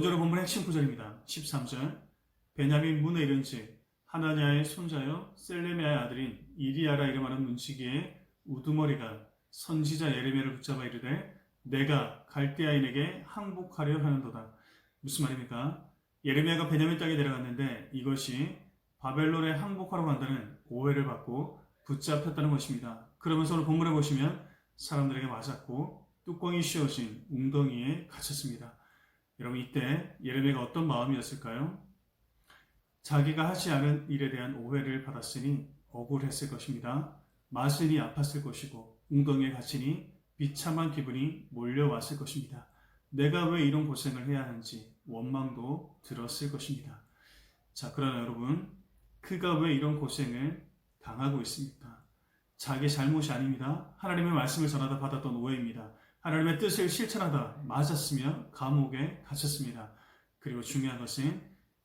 오늘의 본문의 핵심 구절입니다. 13절. 베냐민 문에 이른즉 하나냐의 손자여 셀레미아의 아들인 이리야라 이름하는 문지기의 우두머리가 선지자 예레미야를 붙잡아 이르되 내가 갈대아인에게 항복하려 하는도다. 무슨 말입니까? 예레미야가 베냐민 땅에 내려갔는데 이것이 바벨론에 항복하러 간다는 오해를 받고 붙잡혔다는 것입니다. 그러면서 오늘 본문에 보시면 사람들에게 맞았고 뚜껑이 씌워진 웅덩이에 갇혔습니다. 여러분, 이때 예레미야가 어떤 마음이었을까요? 자기가 하지 않은 일에 대한 오해를 받았으니 억울했을 것입니다. 마음이 아팠을 것이고 웅덩이에 갇히니 비참한 기분이 몰려왔을 것입니다. 내가 왜 이런 고생을 해야 하는지 원망도 들었을 것입니다. 자, 그러나 여러분, 그가 왜 이런 고생을 당하고 있습니까? 자기 잘못이 아닙니다. 하나님의 말씀을 전하다 받았던 오해입니다. 하나님의 뜻을 실천하다 맞았으며 감옥에 갇혔습니다. 그리고 중요한 것은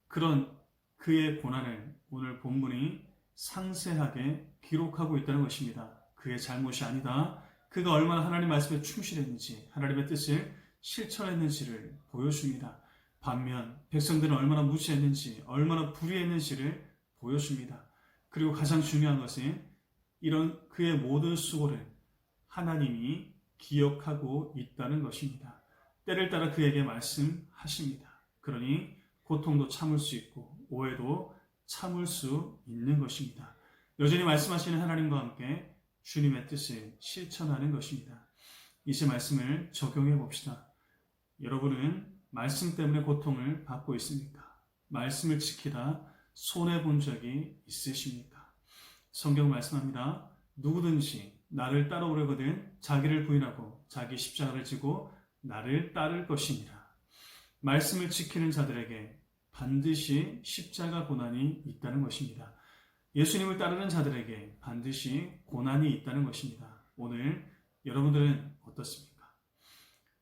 그런 그의 고난을 오늘 본문이 상세하게 기록하고 있다는 것입니다. 그의 잘못이 아니다. 그가 얼마나 하나님 말씀에 충실했는지, 하나님의 뜻을 실천했는지를 보여줍니다. 반면 백성들은 얼마나 무지했는지, 얼마나 불의했는지를 보여줍니다. 그리고 가장 중요한 것은 이런 그의 모든 수고를 하나님이 기억하고 있다는 것입니다. 때를 따라 그에게 말씀하십니다. 그러니 고통도 참을 수 있고 오해도 참을 수 있는 것입니다. 여전히 말씀하시는 하나님과 함께 주님의 뜻을 실천하는 것입니다. 이제 말씀을 적용해 봅시다. 여러분은 말씀 때문에 고통을 받고 있습니까? 말씀을 지키다 손해본 적이 있으십니까? 성경 말씀합니다. 누구든지 나를 따라오려거든 자기를 부인하고 자기 십자가를 지고 나를 따를 것이니라. 말씀을 지키는 자들에게 반드시 십자가 고난이 있다는 것입니다. 예수님을 따르는 자들에게 반드시 고난이 있다는 것입니다. 오늘 여러분들은 어떻습니까?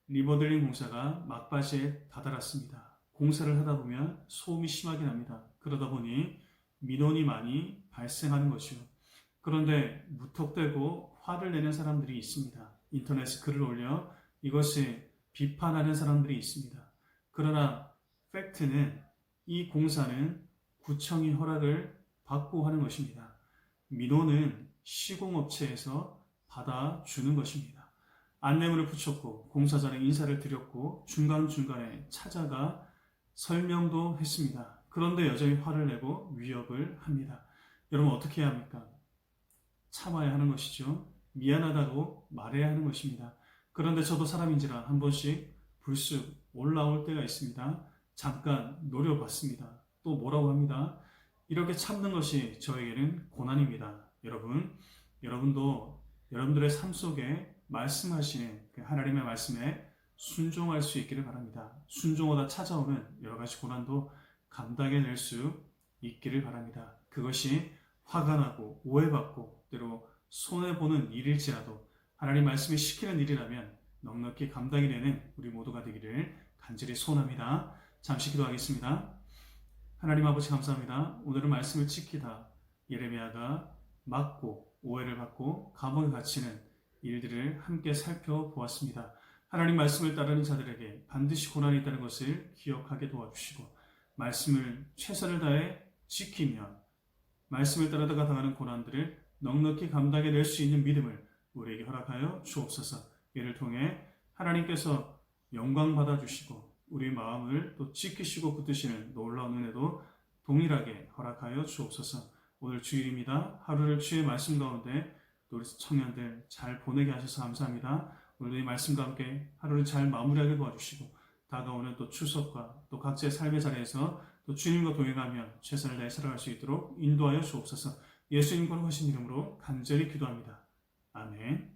리버들링 공사가 막바지에 다다랐습니다. 공사를 하다 보면 소음이 심하게 납니다. 그러다 보니 민원이 많이 발생하는 것이요. 그런데 무턱대고 화를 내는 사람들이 있습니다. 인터넷에 글을 올려 이것을 비판하는 사람들이 있습니다. 그러나 팩트는 이 공사는 구청이 허락을 받고 하는 것입니다. 민원은 시공업체에서 받아주는 것입니다. 안내문을 붙였고 공사장에 인사를 드렸고 중간중간에 찾아가 설명도 했습니다. 그런데 여전히 화를 내고 위협을 합니다. 여러분, 어떻게 해야 합니까? 참아야 하는 것이죠. 미안하다고 말해야 하는 것입니다. 그런데 저도 사람인지라 한 번씩 불쑥 올라올 때가 있습니다. 잠깐 노려봤습니다. 또 뭐라고 합니다. 이렇게 참는 것이 저에게는 고난입니다. 여러분도 여러분들의 삶 속에 말씀하시는 하나님의 말씀에 순종할 수 있기를 바랍니다. 순종하다 찾아오는 여러 가지 고난도 감당해낼 수 있기를 바랍니다. 그것이 화가 나고 오해받고 때로 손해보는 일일지라도 하나님 말씀이 시키는 일이라면 넉넉히 감당이 되는 우리 모두가 되기를 간절히 소원합니다. 잠시 기도하겠습니다. 하나님 아버지 감사합니다. 오늘은 말씀을 지키다 예레미야가 맞고 오해를 받고 감옥에 갇히는 일들을 함께 살펴보았습니다. 하나님 말씀을 따르는 자들에게 반드시 고난이 있다는 것을 기억하게 도와주시고 말씀을 최선을 다해 지키며 말씀을 따르다가 당하는 고난들을 넉넉히 감당해낼 수 있는 믿음을 우리에게 허락하여 주옵소서. 이를 통해 하나님께서 영광 받아주시고 우리 마음을 또 지키시고 붙드시는 놀라운 은혜도 동일하게 허락하여 주옵소서. 오늘 주일입니다. 하루를 주의 말씀 가운데 우리 청년들 잘 보내게 하셔서 감사합니다. 오늘 이 말씀과 함께 하루를 잘 마무리하게 도와주시고 다가오는 또 추석과 또 각자의 삶의 자리에서 또 주님과 동행하며 최선을 다해 살아갈 수 있도록 인도하여 주옵소서. 예수님 거룩하신 이름으로 간절히 기도합니다. 아멘.